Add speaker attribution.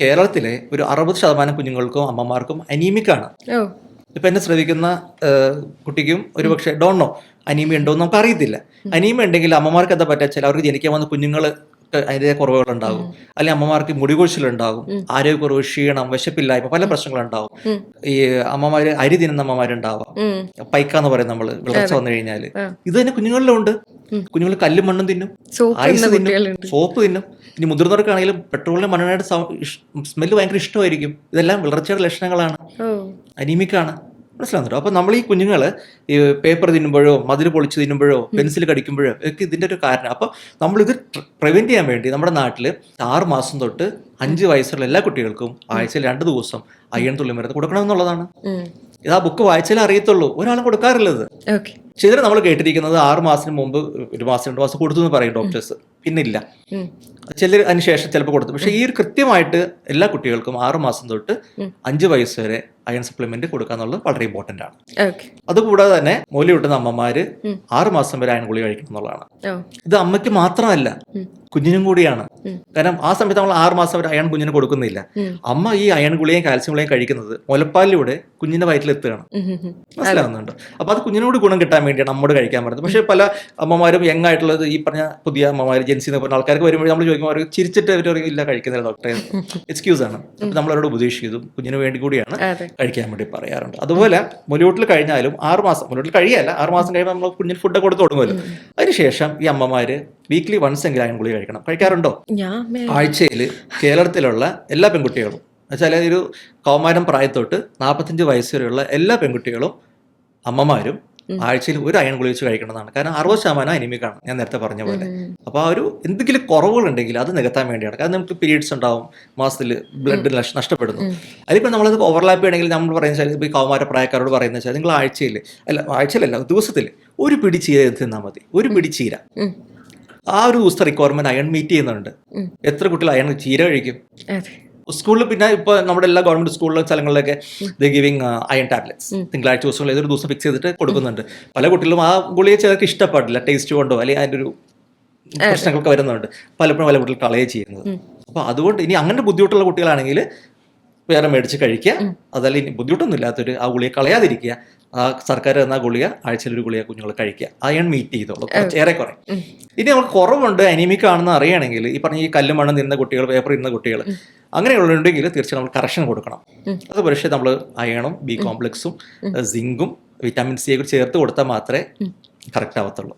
Speaker 1: കേരളത്തിലെ ഒരു 60% കുഞ്ഞുങ്ങൾക്കും അമ്മമാർക്കും അനീമിക്കാണ്.
Speaker 2: ഓ
Speaker 1: ഇപ്പൊ എന്നെ ശ്രദ്ധിക്കുന്ന കുട്ടിക്കും ഒരുപക്ഷെ ഡോണ്ട് നോ അനീമിയ ഉണ്ടോ എന്ന് നമുക്ക് അറിയത്തില്ല. അനീമിയ ഉണ്ടെങ്കിൽ അമ്മമാർക്ക് എന്താ പറ്റുക, ചില അവർക്ക് ജനിക്കാൻ വന്ന കുഞ്ഞുങ്ങൾ അതിൻ്റെ കുറവുകളുണ്ടാകും, അല്ലെങ്കിൽ അമ്മമാർക്ക് മുടികൊഴിച്ചിലുണ്ടാകും, ആരോഗ്യക്കുറവ്, ക്ഷീണം, വിശപ്പില്ലായ്മ, പല പ്രശ്നങ്ങളുണ്ടാവും. ഈ അമ്മമാര് അരി തിന്നുന്ന അമ്മമാരുണ്ടാവാം, പൈക്കാന്ന് പറയും നമ്മള്, വിളർച്ച വന്നു കഴിഞ്ഞാല്. ഇത് തന്നെ കുഞ്ഞുങ്ങളിലും ഉണ്ട്. കുഞ്ഞുങ്ങൾ കല്ലും മണ്ണും തിന്നും, ഐസ് തിന്നും, സോപ്പ് തിന്നും. ഇനി മുതിർന്നവർക്കാണെങ്കിലും പെട്രോളിനും മണ്ണെണ്ണയുടെ സ്മെല്ല് ഭയങ്കര ഇഷ്ടമായിരിക്കും. ഇതെല്ലാം വിളർച്ചയുടെ ലക്ഷണങ്ങളാണ്, അനീമിക്കാണ്. മനസ്സിലാകുന്നുണ്ടോ? അപ്പൊ നമ്മൾ ഈ കുഞ്ഞുങ്ങള് ഈ പേപ്പർ തിന്നുമ്പോഴോ മതിൽ പൊളിച്ച് തിന്നുമ്പോഴോ പെൻസിൽ കടിക്കുമ്പോഴോ ഒക്കെ ഇതിന്റെ ഒരു കാരണം. അപ്പൊ നമ്മളിത് പ്രിവെന്റ് ചെയ്യാൻ വേണ്ടി നമ്മുടെ നാട്ടില് 6 മാസം തൊട്ട് 5 വയസ്സുള്ള എല്ലാ കുട്ടികൾക്കും ആഴ്ചയിൽ 2 ദിവസം അയൺ തുള്ളി മരുന്ന് കൊടുക്കണമെന്നുള്ളതാണ്. ഇത് ആ ബുക്ക് വായിച്ചാലേ അറിയത്തുള്ളൂ, ഒരാളും കൊടുക്കാറില്ലത്. പക്ഷെ ഇതിന് നമ്മൾ കേട്ടിരിക്കുന്നത് 6 മാസത്തിന് മുമ്പ് 1 മാസം 2 മാസം കൊടുത്തു എന്ന് പറയും ഡോക്ടേഴ്സ്, പിന്നില്ല. ചിലർ അതിന് ശേഷം ചിലപ്പോൾ കൊടുത്തു. പക്ഷെ ഈ ഒരു കൃത്യമായിട്ട് എല്ലാ കുട്ടികൾക്കും 6 മാസം തൊട്ട് 5 വയസ്സ് വരെ അയൺ സപ്ലിമെന്റ് കൊടുക്കുക എന്നുള്ളത് വളരെ ഇമ്പോർട്ടന്റ് ആണ്. അതുകൂടാതെ തന്നെ മൂലി കിട്ടുന്ന അമ്മമാര് 6 മാസം വരെ അയൺ ഗുളിക കഴിക്കണം എന്നുള്ളതാണ്. ഇത് അമ്മയ്ക്ക് മാത്രമല്ല, കുഞ്ഞിനും കൂടിയാണ്. കാരണം ആ സമയത്ത് നമ്മൾ 6 മാസം വരെ അയൺ കുഞ്ഞിന് കൊടുക്കുന്നില്ല. അമ്മ ഈ അയൺ ഗുളികയും കാൽസ്യം ഗുളികയും കഴിക്കുന്നത് മുലപ്പാലിലൂടെ കുഞ്ഞിന്റെ വയറ്റിൽ എത്തുകയാണ്. മനസ്സിലാവുന്നുണ്ട്? അപ്പൊ അത് കുഞ്ഞിനോട് ഗുണം കിട്ടാൻ വേണ്ടിയാണ് നമ്മോട് കഴിക്കാൻ പറയുന്നത്. പക്ഷെ പല അമ്മമാരും യങ് ആയിട്ടുള്ളത്, ഈ പറഞ്ഞ പുതിയ അമ്മമാര്, ജെൻസി എന്ന് പറഞ്ഞ ആൾക്കാർക്ക് വരുമ്പോൾ നമ്മൾ ചോദിക്കുമ്പോൾ അവർ ചിരിച്ചിട്ട് അവർ ഇല്ല കഴിക്കുന്നില്ല ഡോക്ടറെ, എക്സ്ക്യൂസ് ആണ്. അപ്പൊ നമ്മൾ അവരോട് ഉപദേശിച്ചതും കുഞ്ഞിന് വേണ്ടി കൂടിയാണ് കഴിക്കാൻ വേണ്ടി പറയാറുണ്ട്. അതുപോലെ മുലയൂട്ടിൽ കഴിഞ്ഞാലും 6 മാസം, മുലയൂട്ടിൽ കഴിയല്ല, 6 മാസം കഴിയുമ്പോൾ നമ്മൾ കുഞ്ഞിന് ഫുഡ് കൊടുത്ത് തുടങ്ങുമല്ലോ. അതിനുശേഷം ഈ അമ്മമാര് വീക്ക്ലി വൺസ് എങ്കിലും അയൺ ഗുളിക കഴിക്കണം. കഴിക്കാറുണ്ടോ? ആഴ്ചയിൽ കേരളത്തിലുള്ള എല്ലാ പെൺകുട്ടികളും, എന്നുവെച്ചാൽ ഒരു കൗമാരം പ്രായത്തോട്ട് 45 വയസ്സ് വരെയുള്ള എല്ലാ പെൺകുട്ടികളും അമ്മമാരും ആഴ്ചയിൽ ഒരു അയൺ ഗുളിക വെച്ച് കഴിക്കണമെന്നാണ്. കാരണം 60% അനിമിക്കാണ്, ഞാൻ നേരത്തെ പറഞ്ഞ പോലെ. അപ്പോൾ ആ ഒരു എന്തെങ്കിലും കുറവുകളുണ്ടെങ്കിൽ അത് നികത്താൻ വേണ്ടിയാണ്. കാരണം നമുക്ക് പീരീഡ്സ് ഉണ്ടാവും, മാസത്തിൽ ബ്ലഡ് നഷ്ടപ്പെടുന്നു. അതിപ്പോൾ നമ്മളത് ഓവർലാപ്പ് ചെയ്യണമെങ്കിൽ നമ്മൾ പറയുന്നത് ഇപ്പോൾ ഈ കൗമാര പ്രായക്കാരോട് പറയുന്നത് വെച്ചാൽ നിങ്ങൾ ആഴ്ചയിലല്ല ദിവസത്തിൽ ഒരു പിടി ചീര തിന്നാൽ മതി. ഒരു പിടി ചീര, ആ ഒരു ദിവസത്തെ റിക്വയർമെന്റ് അയൺ മീറ്റ് ചെയ്യുന്നുണ്ട്. എത്ര കുട്ടികൾ അയൺ ചീര കഴിക്കും? സ്കൂളിൽ പിന്നെ ഇപ്പോൾ നമ്മുടെ എല്ലാ ഗവൺമെന്റ് സ്കൂളിലെ സ്ഥലങ്ങളിലൊക്കെ ഗിവിങ് അയൺ ടാബ്ലറ്റ്സ് തിങ്കളാഴ്ച ദിവസങ്ങളിൽ ഏതൊരു ദിവസം ഫിക്സ് ചെയ്തിട്ട് കൊടുക്കുന്നുണ്ട്. പല കുട്ടികളും ആ ഗുളിക ചിലർക്ക് ഇഷ്ടപ്പെടില്ല, ടേസ്റ്റ് കൊണ്ടോ അല്ലെങ്കിൽ അതിൻ്റെ ഒരു പ്രശ്നങ്ങളൊക്കെ വരുന്നുണ്ട്. പലപ്പോഴും പല കുട്ടികൾ കളയുക ചെയ്യുന്നത്. അപ്പോൾ അതുകൊണ്ട് ഇനി അങ്ങനെ ബുദ്ധിമുട്ടുള്ള കുട്ടികളാണെങ്കിൽ വേറെ മേടിച്ച് കഴിക്കുക. അതല്ല ഇനി ബുദ്ധിമുട്ടൊന്നും ഇല്ലാത്തൊരു ആ ഗുളിക കളയാതിരിക്കുക. ആ സർക്കാർ തന്ന ഗുളിക ആഴ്ചയിൽ ഒരു ഗുളിക കുഞ്ഞുങ്ങൾ കഴിക്കുക. അയൺ മീറ്റ് ചെയ്തോളൂ ഏറെക്കുറെ. ഇനി നമുക്ക് കുറവുണ്ട്, അനീമിക് ആണെന്ന് അറിയുകയാണെങ്കിൽ ഈ പറഞ്ഞ ഈ കല്ലും മണ്ണ് തിന്ന കുട്ടികൾ, പേപ്പർ തിന്ന കുട്ടികൾ, അങ്ങനെയുള്ളുണ്ടെങ്കിൽ തീർച്ചയായും നമ്മൾ കറക്ഷൻ കൊടുക്കണം. അത് പക്ഷേ നമ്മൾ അയണും ബി കോംപ്ലക്സും സിങ്കും വിറ്റാമിൻ സി ഒക്കെ ചേർത്ത് കൊടുത്താൽ മാത്രമേ കറക്റ്റ് ആവത്തുള്ളൂ.